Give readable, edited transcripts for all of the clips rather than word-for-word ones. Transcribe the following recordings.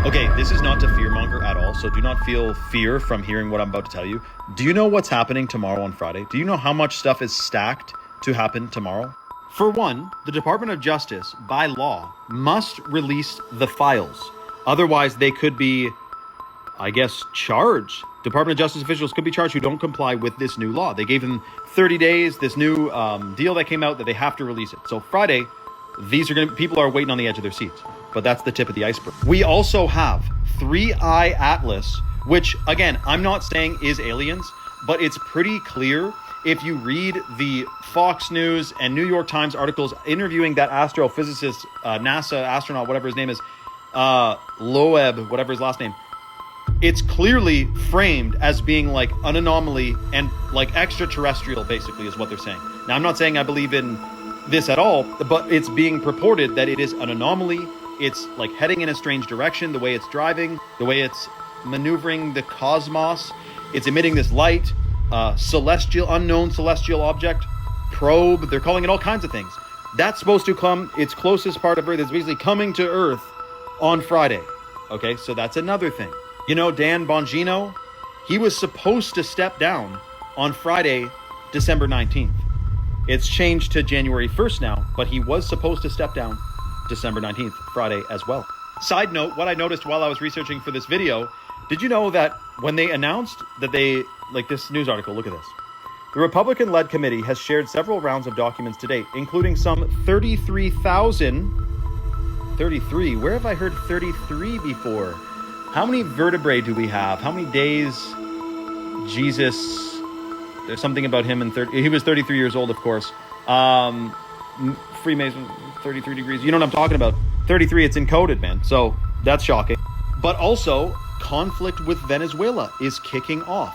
Okay, this is not to fearmonger at all, so do not feel fear from hearing what I'm about to tell you. Do you know what's happening tomorrow on Friday? Do you know how much stuff is stacked to happen tomorrow? For one, the Department of Justice, by law, must release the files. Otherwise, they could be, I guess, charged. Department of Justice officials could be charged who don't comply with this new law. They gave them 30 days, this new deal that came out that they have to release it. So Friday, people are waiting on the edge of their seats. But that's the tip of the iceberg. We also have 3-Eye Atlas, which, again, I'm not saying is aliens, but it's pretty clear if you read the Fox News and New York Times articles interviewing that astrophysicist, NASA astronaut, whatever his name is, Loeb, whatever his last name. It's clearly framed as being like an anomaly and like extraterrestrial, basically, is what they're saying. Now, I'm not saying I believe in this at all, but it's being purported that it is an anomaly. It's like heading in a strange direction, the way it's driving, the way it's maneuvering the cosmos. It's emitting this light, unknown celestial object, probe. They're calling it all kinds of things. That's supposed to come, its closest part of Earth is basically coming to Earth on Friday. Okay, so that's another thing. You know, Dan Bongino, he was supposed to step down on Friday, December 19th. It's changed to January 1st now, but he was supposed to step down December 19th, Friday as well. Side note, what I noticed while I was researching for this video, did you know that when they announced that this news article, look at this. The Republican-led committee has shared several rounds of documents to date, including some 33, where have I heard 33 before? How many vertebrae do we have? How many days Jesus, there's something about him he was 33 years old, of course. Freemason, 33 degrees. You know what I'm talking about. 33, it's encoded, man. So that's shocking. But also, conflict with Venezuela is kicking off.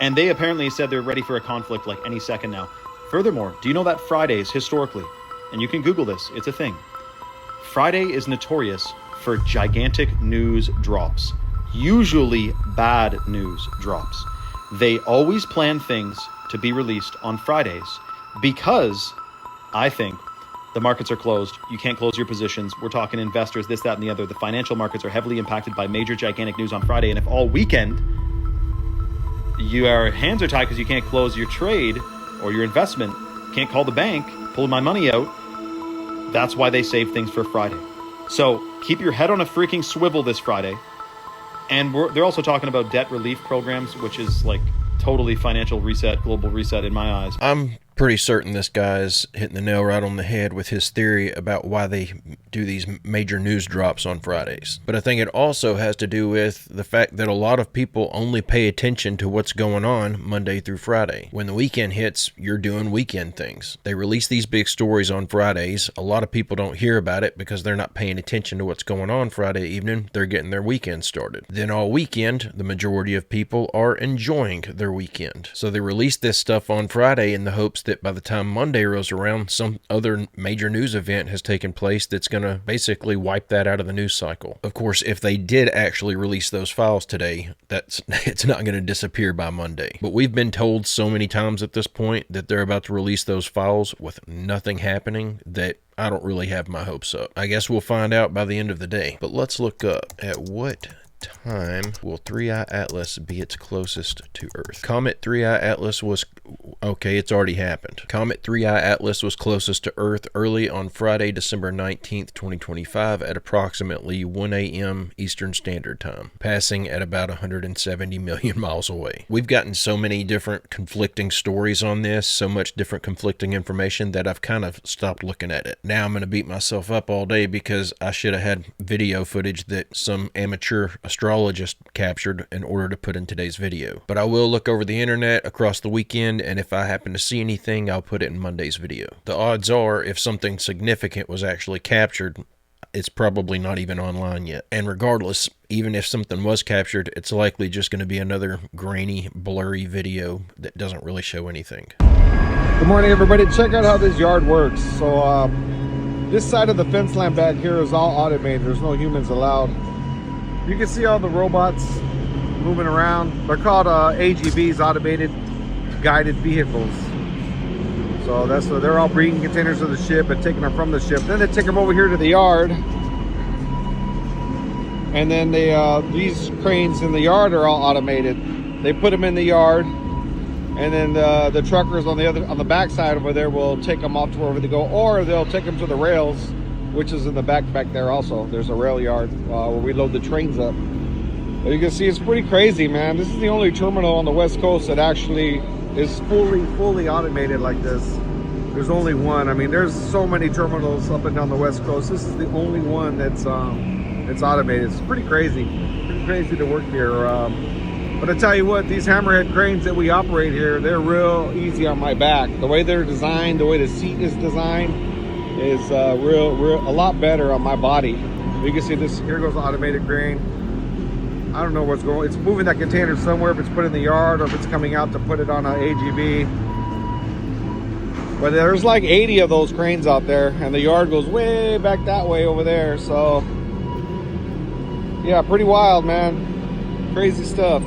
And they apparently said they're ready for a conflict like any second now. Furthermore, do you know that Fridays, historically, and you can Google this, it's a thing. Friday is notorious for gigantic news drops. Usually bad news drops. They always plan things to be released on Fridays because I think the markets are closed. You can't close your positions. We're talking investors, this, that, and the other. The financial markets are heavily impacted by major gigantic news on Friday. And if all weekend your hands are tied because you can't close your trade or your investment, can't call the bank, pull my money out, that's why they save things for Friday. So keep your head on a freaking swivel this Friday. And they're also talking about debt relief programs, which is like totally financial reset, global reset in my eyes. I'm pretty certain this guy's hitting the nail right on the head with his theory about why they do these major news drops on Fridays. But I think it also has to do with the fact that a lot of people only pay attention to what's going on Monday through Friday. When the weekend hits, you're doing weekend things. They release these big stories on Fridays. A lot of people don't hear about it because they're not paying attention to what's going on Friday evening. They're getting their weekend started. Then all weekend, the majority of people are enjoying their weekend. So they release this stuff on Friday in the hopes that by the time Monday rolls around, some other major news event has taken place that's going to basically wipe that out of the news cycle. Of course, if they did actually release those files today, it's not going to disappear by Monday. But we've been told so many times at this point that they're about to release those files with nothing happening that I don't really have my hopes up. I guess we'll find out by the end of the day. But let's look up at what time will 3-Eye Atlas be its closest to Earth. Comet 3-Eye Atlas was... Okay, it's already happened. Comet 3-Eye Atlas was closest to Earth early on Friday, December 19th, 2025 at approximately 1 a.m. Eastern Standard Time, passing at about 170 million miles away. We've gotten so many different conflicting stories on this, so much different conflicting information that I've kind of stopped looking at it. Now I'm going to beat myself up all day because I should have had video footage that some amateur astrologist captured in order to put in today's video. But I will look over the internet across the weekend, and if I happen to see anything, I'll put it in Monday's video. The odds are, if something significant was actually captured, it's probably not even online yet. And regardless, even if something was captured, it's likely just going to be another grainy, blurry video that doesn't really show anything. Good morning, everybody. Check out how this yard works. So this side of the fence line back here is all automated. There's no humans allowed. You can see all the robots moving around. They're called AGVs, automated guided vehicles. So they're all bringing containers of the ship and taking them from the ship. Then they take them over here to the yard. And then they these cranes in the yard are all automated. They put them in the yard, and then the truckers on the back side over there will take them off to wherever they go, or they'll take them to the rails, which is in the back there also. There's a rail yard where we load the trains up. But you can see it's pretty crazy, man. This is the only terminal on the West Coast that actually is fully automated like this. There's only one. I mean, there's so many terminals up and down the West Coast. This is the only one that's automated. It's pretty crazy to work here. But I tell you what, these hammerhead cranes that we operate here, they're real easy on my back. The way they're designed, the way the seat is designed, is a lot better on my body. You can see this. Here goes the automated crane. I don't know what's going on. It's moving that container somewhere, if it's put in the yard or if it's coming out to put it on an AGV. But there's like 80 of those cranes out there, and the yard goes way back that way over there. So yeah, pretty wild, man. Crazy stuff.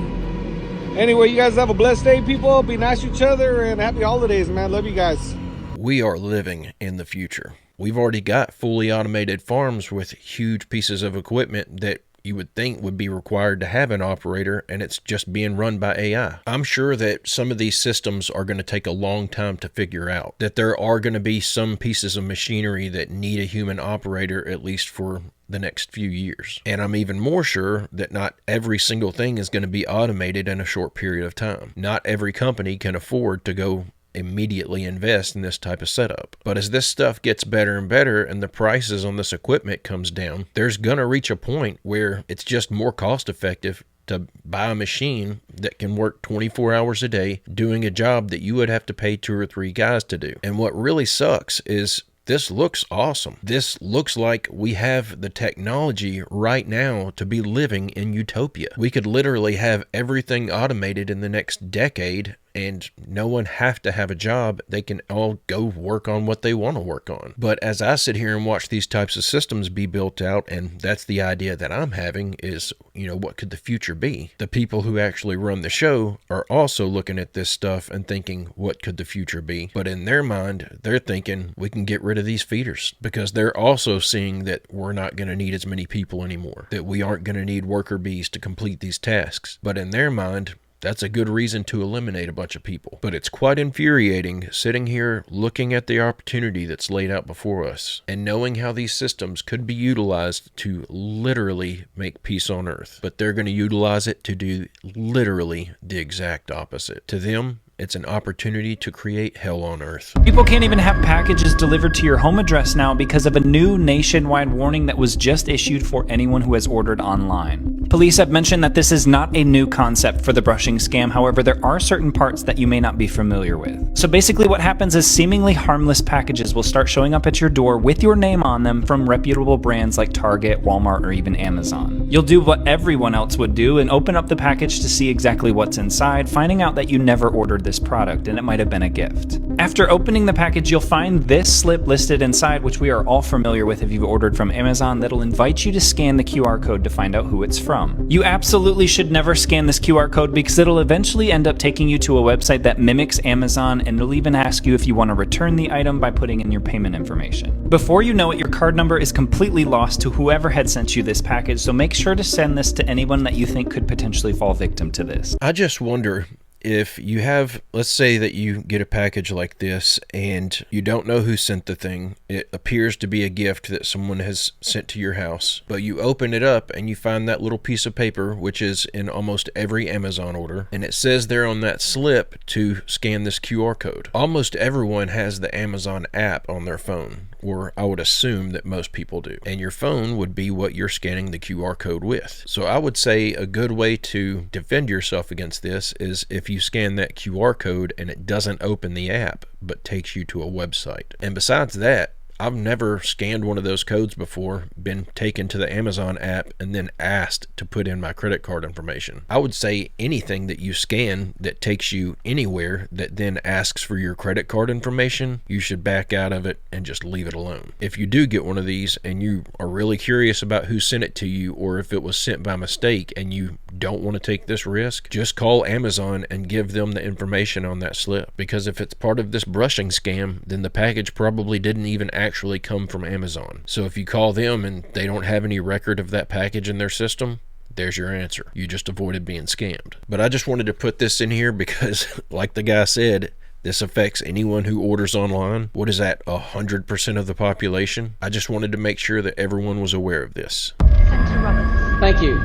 Anyway, you guys have a blessed day, people. Be nice to each other, and happy holidays, man. Love you guys. We are living in the future. We've already got fully automated farms with huge pieces of equipment that you would think would be required to have an operator, and it's just being run by AI. I'm sure that some of these systems are going to take a long time to figure out, that there are going to be some pieces of machinery that need a human operator, at least for the next few years. And I'm even more sure that not every single thing is going to be automated in a short period of time. Not every company can afford to go immediately invest in this type of setup. But as this stuff gets better and better and the prices on this equipment comes down, there's gonna reach a point where it's just more cost effective to buy a machine that can work 24 hours a day doing a job that you would have to pay 2 or 3 guys to do. And what really sucks is this looks awesome. This looks like we have the technology right now to be living in utopia. We could literally have everything automated in the next decade and no one have to have a job. They can all go work on what they want to work on. But as I sit here and watch these types of systems be built out, and that's the idea that I'm having is, what could the future be? The people who actually run the show are also looking at this stuff and thinking, what could the future be? But in their mind, they're thinking we can get rid of these feeders, because they're also seeing that we're not going to need as many people anymore, that we aren't going to need worker bees to complete these tasks. But in their mind, that's a good reason to eliminate a bunch of people. But it's quite infuriating sitting here looking at the opportunity that's laid out before us and knowing how these systems could be utilized to literally make peace on earth. But they're going to utilize it to do literally the exact opposite. To them, it's an opportunity to create hell on earth. People can't even have packages delivered to your home address now because of a new nationwide warning that was just issued for anyone who has ordered online. Police have mentioned that this is not a new concept for the brushing scam. However, there are certain parts that you may not be familiar with. So basically what happens is seemingly harmless packages will start showing up at your door with your name on them from reputable brands like Target, Walmart, or even Amazon. You'll do what everyone else would do and open up the package to see exactly what's inside, finding out that you never ordered this product and it might have been a gift. After opening the package, you'll find this slip listed inside, which we are all familiar with if you've ordered from Amazon, that'll invite you to scan the QR code to find out who it's from. You absolutely should never scan this QR code because it'll eventually end up taking you to a website that mimics Amazon, and it'll even ask you if you want to return the item by putting in your payment information. Before you know it, your card number is completely lost to whoever had sent you this package, so make sure to send this to anyone that you think could potentially fall victim to this. I just wonder, if you have, let's say that you get a package like this and you don't know who sent the thing, it appears to be a gift that someone has sent to your house, but you open it up and you find that little piece of paper, which is in almost every Amazon order, and it says there on that slip to scan this QR code. Almost everyone has the Amazon app on their phone, or I would assume that most people do, and your phone would be what you're scanning the QR code with. So I would say a good way to defend yourself against this is if you scan that QR code and it doesn't open the app but takes you to a website. And besides that, I've never scanned one of those codes before, been taken to the Amazon app, and then asked to put in my credit card information. I would say anything that you scan that takes you anywhere that then asks for your credit card information, you should back out of it and just leave it alone. If you do get one of these and you are really curious about who sent it to you, or if it was sent by mistake and you don't want to take this risk, just call Amazon and give them the information on that slip. Because if it's part of this brushing scam, then the package probably didn't even actually actually come from Amazon. So if you call them and they don't have any record of that package in their system, there's your answer. You just avoided being scammed. But I just wanted to put this in here because, like the guy said, this affects anyone who orders online. What is that, 100% of the population? I just wanted to make sure that everyone was aware of this. Senator Roberts. Thank you.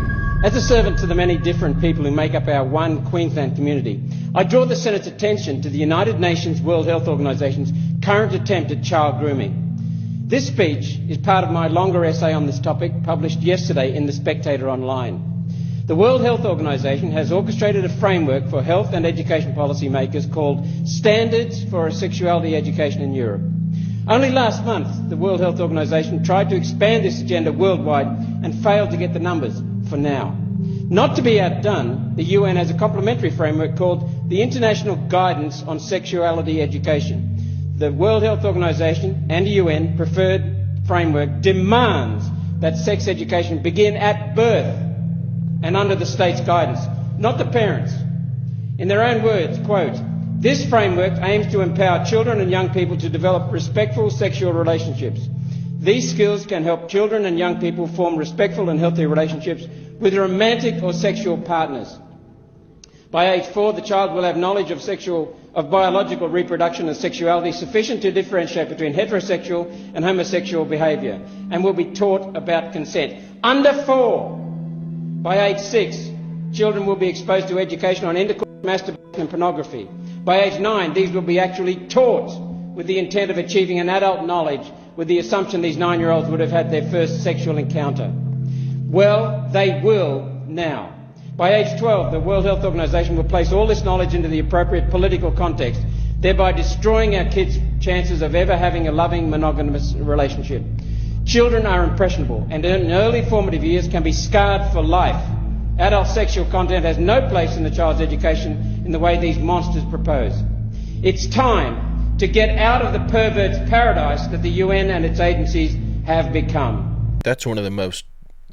As a servant to the many different people who make up our one Queensland community, I draw the Senate's attention to the United Nations World Health Organisation's current attempt at child grooming. This speech is part of my longer essay on this topic, published yesterday in The Spectator Online. The World Health Organization has orchestrated a framework for health and education policymakers called Standards for Sexuality Education in Europe. Only last month, the World Health Organization tried to expand this agenda worldwide and failed to get the numbers for now. Not to be outdone, the UN has a complementary framework called the International Guidance on Sexuality Education. The World Health Organization and the UN preferred framework demands that sex education begin at birth and under the state's guidance, not the parents. In their own words, quote, "This framework aims to empower children and young people to develop respectful sexual relationships. These skills can help children and young people form respectful and healthy relationships with romantic or sexual partners. By age 4, the child will have knowledge of biological reproduction and sexuality sufficient to differentiate between heterosexual and homosexual behaviour and will be taught about consent. Under 4, by age 6, children will be exposed to education on intercourse, masturbation and pornography. By age 9, these will be actually taught with the intent of achieving an adult knowledge with the assumption these 9-year-olds would have had their first sexual encounter. Well, they will now. By age 12, the World Health Organization will place all this knowledge into the appropriate political context, thereby destroying our kids' chances of ever having a loving, monogamous relationship. Children are impressionable and in early formative years can be scarred for life. Adult sexual content has no place in the child's education in the way these monsters propose. It's time to get out of the pervert's paradise that the UN and its agencies have become. That's one of the most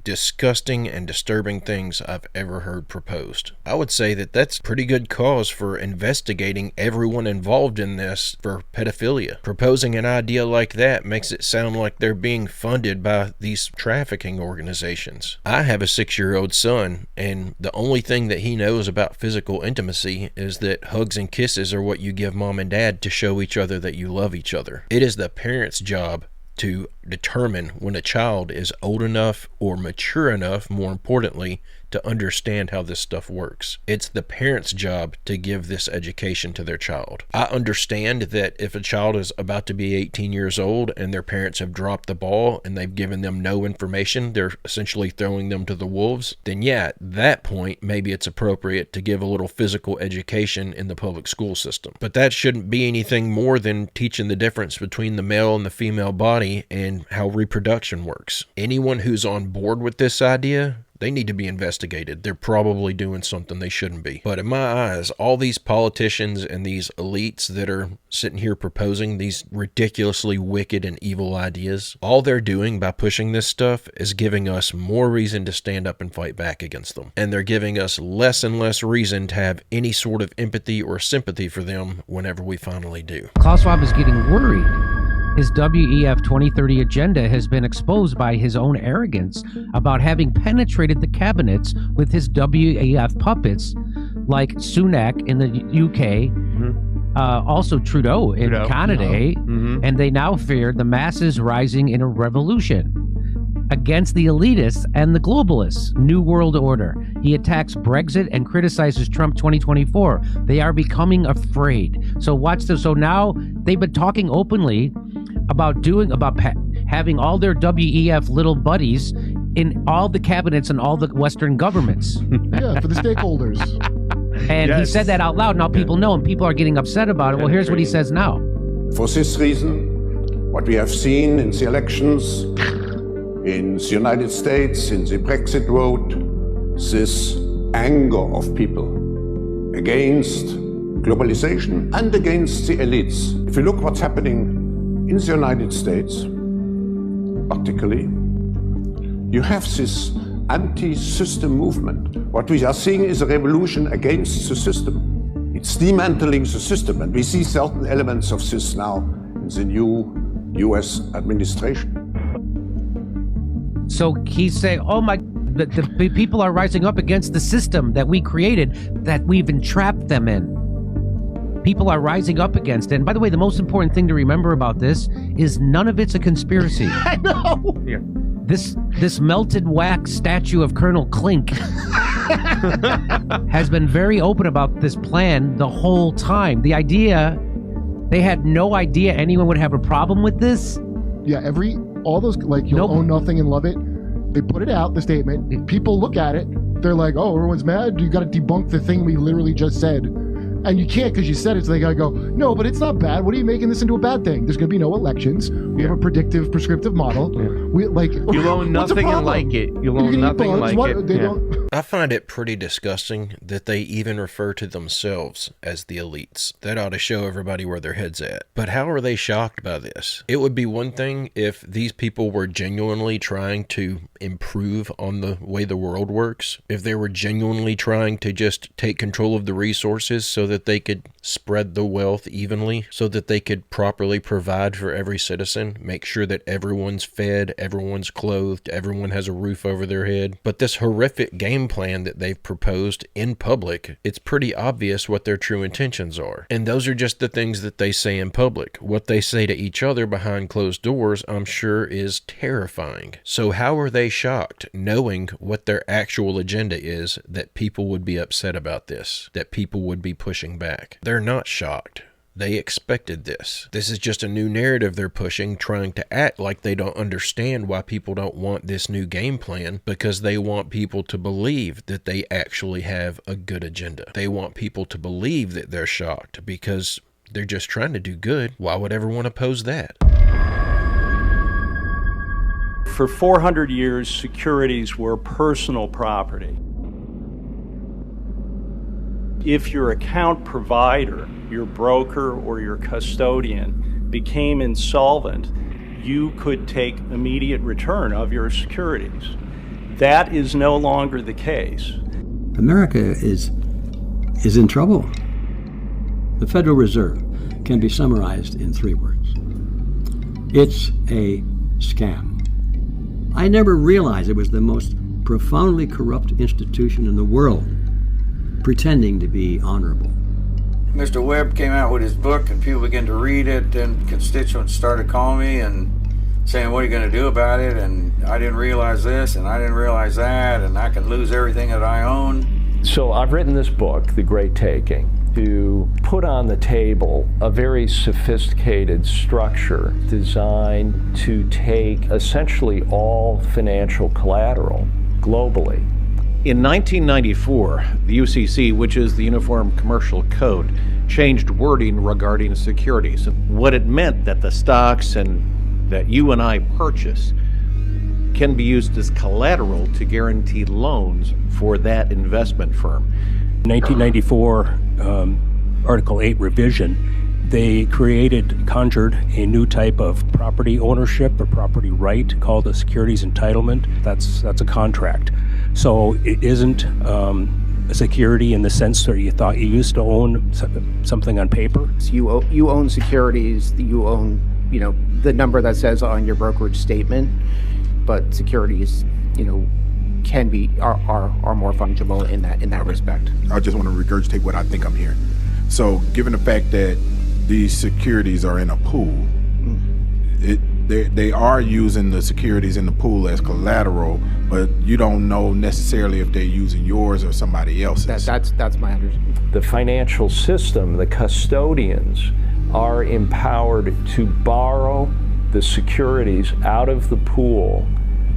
disgusting and disturbing things I've ever heard proposed. I would say that that's pretty good cause for investigating everyone involved in this for pedophilia. Proposing an idea like that makes it sound like they're being funded by these trafficking organizations. I have a 6-year-old son, and the only thing that he knows about physical intimacy is that hugs and kisses are what you give mom and dad to show each other that you love each other. It is the parent's job to determine when a child is old enough or mature enough, more importantly, to understand how this stuff works. It's the parent's job to give this education to their child. I understand that if a child is about to be 18 years old and their parents have dropped the ball and they've given them no information, they're essentially throwing them to the wolves, then yeah, at that point, maybe it's appropriate to give a little physical education in the public school system. But that shouldn't be anything more than teaching the difference between the male and the female body and how reproduction works. Anyone who's on board with this idea, they need to be investigated. They're probably doing something they shouldn't be. But in my eyes, all these politicians and these elites that are sitting here proposing these ridiculously wicked and evil ideas, all they're doing by pushing this stuff is giving us more reason to stand up and fight back against them. And they're giving us less and less reason to have any sort of empathy or sympathy for them whenever we finally do. Klaus Schwab is getting worried. His WEF 2030 agenda has been exposed by his own arrogance about having penetrated the cabinets with his WEF puppets like Sunak in the UK, also Trudeau in Canada, and they now fear the masses rising in a revolution against the elitists and the globalists. New World Order. He attacks Brexit and criticizes Trump 2024. They are becoming afraid. So watch this. So now they've been talking openly about having all their WEF little buddies in all the cabinets and all the Western governments. Yeah, for the stakeholders. And he said that out loud. Now people know, and people are getting upset about it. Well, here's what he says now. For this reason, what we have seen in the elections in the United States, in the Brexit vote, this anger of people against globalization and against the elites. If you look what's happening in the United States, particularly, you have this anti-system movement. What we are seeing is a revolution against the system. It's dismantling the system, and we see certain elements of this now in the new US administration. So he's saying, oh my, the people are rising up against the system that we created, that we've entrapped them in. People are rising up against it. And by the way, the most important thing to remember about this is none of it's a conspiracy. I know. Yeah. This melted wax statue of Colonel Klink has been very open about this plan the whole time. The idea, they had no idea anyone would have a problem with this. Yeah, all those, like, you'll own nothing and love it. They put it out, the statement. People look at it. They're like, oh, everyone's mad. You got to debunk the thing we literally just said. And you can't because you said it, so they gotta go, no, but it's not bad. What are you making this into a bad thing? There's gonna be no elections. We have a predictive, prescriptive model. Yeah. We You'll own nothing and like it. You'll own nothing and like it. I find it pretty disgusting that they even refer to themselves as the elites. That ought to show everybody where their head's at. But how are they shocked by this? It would be one thing if these people were genuinely trying to improve on the way the world works. If they were genuinely trying to just take control of the resources so that they could spread the wealth evenly, so that they could properly provide for every citizen, make sure that everyone's fed, everyone's clothed, everyone has a roof over their head. But this horrific game plan that they've proposed in public, it's pretty obvious what their true intentions are. And those are just the things that they say in public. What they say to each other behind closed doors, I'm sure, is terrifying. So how are they shocked, knowing what their actual agenda is, that people would be upset about this, that people would be pushing back? They're not shocked. They expected this. This is just a new narrative they're pushing, trying to act like they don't understand why people don't want this new game plan, because they want people to believe that they actually have a good agenda. They want people to believe that they're shocked because they're just trying to do good. Why would everyone oppose that? For 400 years, securities were personal property. If your account provider, your broker, or your custodian became insolvent, you could take immediate return of your securities. That is no longer the case. America is in trouble. The Federal Reserve can be summarized in 3 words. It's a scam. I never realized it was the most profoundly corrupt institution in the world, pretending to be honorable. Mr. Webb came out with his book and people began to read it, and constituents started calling me and saying, what are you going to do about it? And I didn't realize this and I didn't realize that, and I can lose everything that I own. So I've written this book, The Great Taking, to put on the table a very sophisticated structure designed to take essentially all financial collateral globally. In 1994, the UCC, which is the Uniform Commercial Code, changed wording regarding securities. What it meant that the stocks and that you and I purchase can be used as collateral to guarantee loans for that investment firm. 1994 Article 8 revision, they conjured a new type of property ownership or property right called a securities entitlement. That's a contract. So it isn't a security in the sense that you thought you used to own something on paper. You own securities. You own, the number that says on your brokerage statement. But securities, are more fungible in that respect. I just want to regurgitate what I think I'm hearing. So, given the fact that these securities are in a pool, they are using the securities in the pool as collateral, but you don't know necessarily if they're using yours or somebody else's. That's my understanding. The financial system, the custodians, are empowered to borrow the securities out of the pool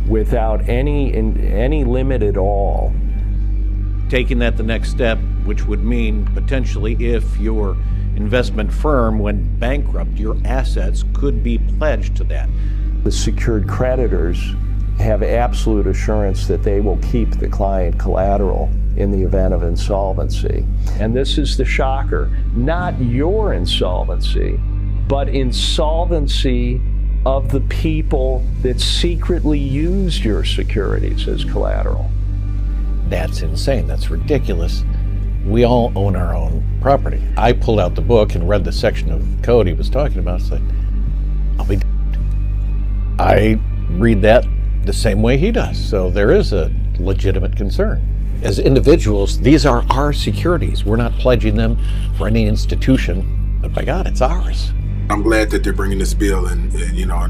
without any limit at all. Taking that the next step, which would mean potentially if your investment firm went bankrupt, your assets could be pledged to that. The secured creditors have absolute assurance that they will keep the client collateral in the event of insolvency. And this is the shocker, not your insolvency, but insolvency of the people that secretly used your securities as collateral. That's insane. That's ridiculous. We all own our own property. I pulled out the book and read the section of code he was talking about. It's like, I'll be damned. I read that the same way he does. So there is a legitimate concern. As individuals, these are our securities. We're not pledging them for any institution, but by God, it's ours. I'm glad that they're bringing this bill, and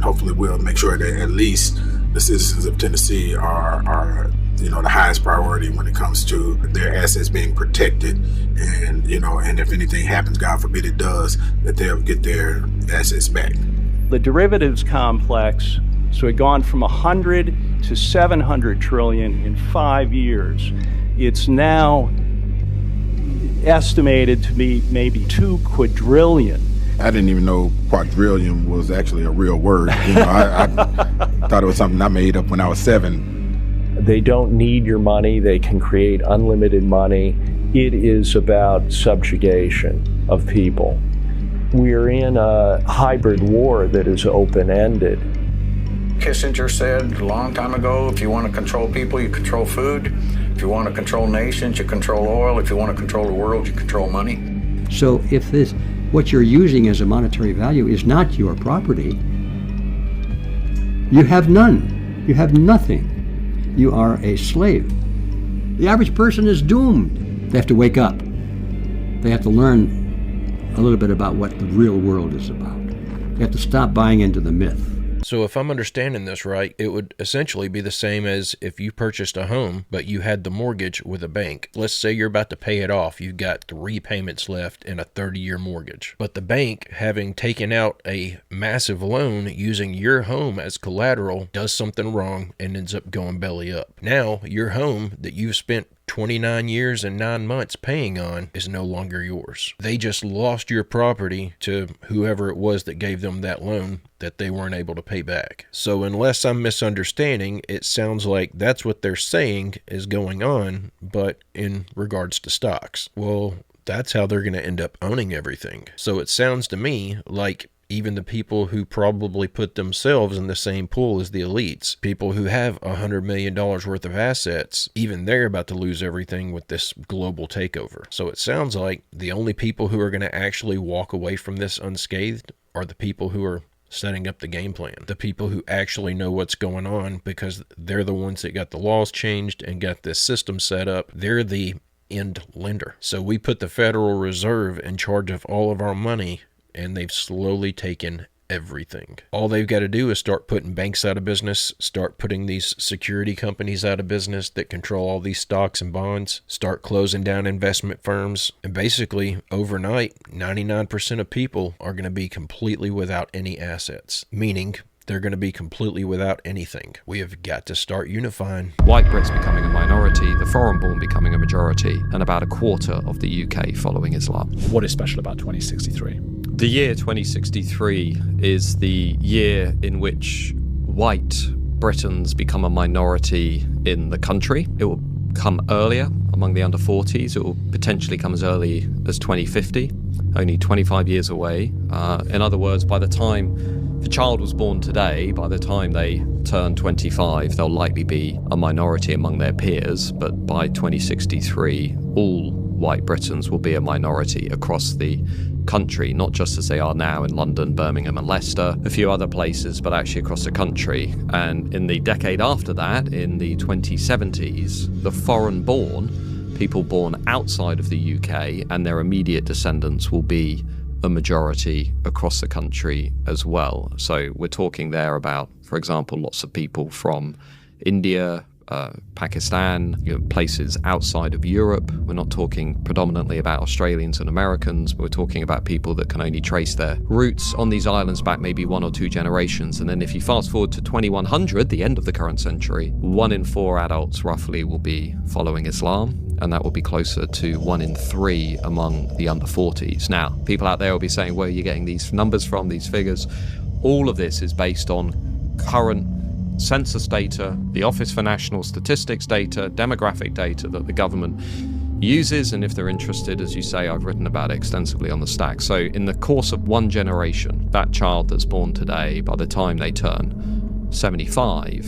hopefully we'll make sure that at least the citizens of Tennessee are the highest priority when it comes to their assets being protected, and if anything happens, God forbid it does, that they'll get their assets back. The derivatives complex, so it gone from 100 to 700 trillion in 5 years. It's now estimated to be maybe 2 quadrillion. I didn't even know quadrillion was actually a real word. I thought it was something I made up when I was 7. They don't need your money. They can create unlimited money. It is about subjugation of people. We're in a hybrid war that is open-ended. Kissinger said a long time ago, if you want to control people, you control food. If you want to control nations, you control oil. If you want to control the world, you control money. So if what you're using as a monetary value is not your property, you have none. You have nothing. You are a slave. The average person is doomed. They have to wake up. They have to learn a little bit about what the real world is about. They have to stop buying into the myth. So if I'm understanding this right, it would essentially be the same as if you purchased a home, but you had the mortgage with a bank. Let's say you're about to pay it off. You've got 3 payments left in a 30-year mortgage. But the bank, having taken out a massive loan using your home as collateral, does something wrong and ends up going belly up. Now, your home that you've spent 29 years and 9 months paying on is no longer yours. They just lost your property to whoever it was that gave them that loan that they weren't able to pay back. So unless I'm misunderstanding, it sounds like that's what they're saying is going on, but in regards to stocks. Well, that's how they're going to end up owning everything. So it sounds to me like even the people who probably put themselves in the same pool as the elites, people who have $100 million worth of assets, even they're about to lose everything with this global takeover. So it sounds like the only people who are going to actually walk away from this unscathed are the people who are setting up the game plan, the people who actually know what's going on, because they're the ones that got the laws changed and got this system set up. They're the end lender. So we put the Federal Reserve in charge of all of our money, and they've slowly taken everything. All they've got to do is start putting banks out of business, start putting these security companies out of business that control all these stocks and bonds, start closing down investment firms, and basically overnight 99% of people are going to be completely without any assets, meaning they're going to be completely without anything. We have got to start unifying. White Brits becoming a minority, the foreign-born becoming a majority, and about a quarter of the UK following Islam. What is special about 2063? The year 2063 is the year in which white Britons become a minority in the country. It will come earlier among the under 40s. It will potentially come as early as 2050, only 25 years away. In other words, by the time the child was born today, by the time they turn 25, they'll likely be a minority among their peers. But by 2063, all white Britons will be a minority across the country, not just as they are now in London, Birmingham and Leicester, a few other places, but actually across the country. And in the decade after that, in the 2070s, the foreign-born, people born outside of the UK and their immediate descendants will be a majority across the country as well. So we're talking there about, for example, lots of people from India, Pakistan, places outside of Europe. We're not talking predominantly about Australians and Americans. We're talking about people that can only trace their roots on these islands back maybe 1 or 2 generations. And then if you fast forward to 2100, the end of the current century, 1 in 4 adults roughly will be following Islam. And that will be closer to 1 in 3 among the under 40s. Now, people out there will be saying, where are you getting these numbers from, these figures? All of this is based on current census data, the Office for National Statistics data, demographic data that the government uses, and if they're interested, as you say, I've written about it extensively on the stack. So in the course of 1 generation, that child that's born today, by the time they turn 75,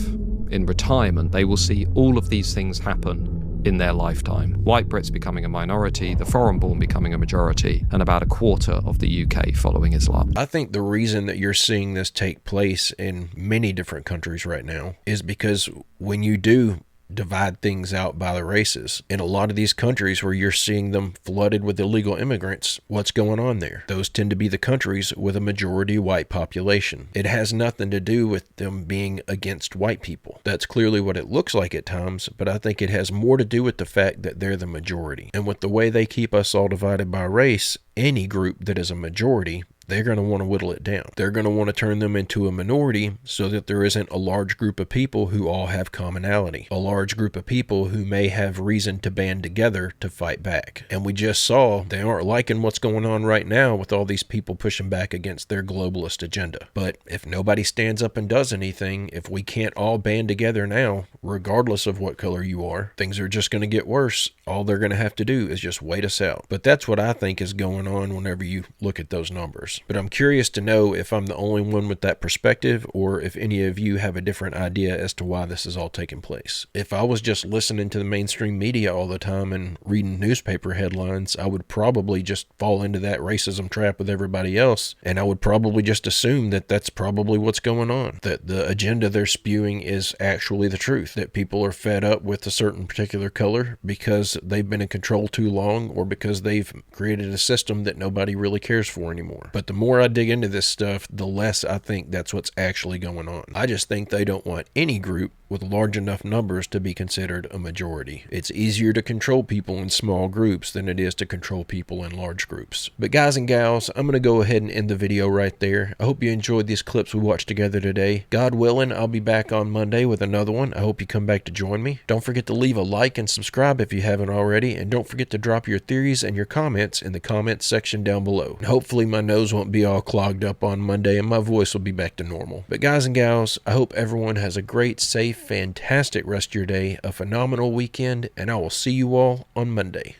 in retirement, they will see all of these things happen in their lifetime. White Brits becoming a minority, the foreign-born becoming a majority, and about a quarter of the UK following Islam. I think the reason that you're seeing this take place in many different countries right now is because when you do divide things out by the races, in a lot of these countries where you're seeing them flooded with illegal immigrants, what's going on there? Those tend to be the countries with a majority white population. It has nothing to do with them being against white people. That's clearly what it looks like at times, but I think it has more to do with the fact that they're the majority. And with the way they keep us all divided by race, any group that is a majority, they're going to want to whittle it down. They're going to want to turn them into a minority so that there isn't a large group of people who all have commonality, a large group of people who may have reason to band together to fight back. And we just saw they aren't liking what's going on right now with all these people pushing back against their globalist agenda. But if nobody stands up and does anything, if we can't all band together now, regardless of what color you are, things are just going to get worse. All they're going to have to do is just wait us out. But that's what I think is going on whenever you look at those numbers. But I'm curious to know if I'm the only one with that perspective, or if any of you have a different idea as to why this is all taking place. If I was just listening to the mainstream media all the time and reading newspaper headlines, I would probably just fall into that racism trap with everybody else, and I would probably just assume that that's probably what's going on, that the agenda they're spewing is actually the truth, that people are fed up with a certain particular color because they've been in control too long, or because they've created a system that nobody really cares for anymore. But the more I dig into this stuff, the less I think that's what's actually going on. I just think they don't want any group with large enough numbers to be considered a majority. It's easier to control people in small groups than it is to control people in large groups. But guys and gals, I'm going to go ahead and end the video right there. I hope you enjoyed these clips we watched together today. God willing, I'll be back on Monday with another one. I hope you come back to join me. Don't forget to leave a like and subscribe if you haven't already, and don't forget to drop your theories and your comments in the comments section down below. And hopefully my nose won't be all clogged up on Monday and my voice will be back to normal. But guys and gals, I hope everyone has a great, safe, fantastic rest of your day, a phenomenal weekend, and I will see you all on Monday.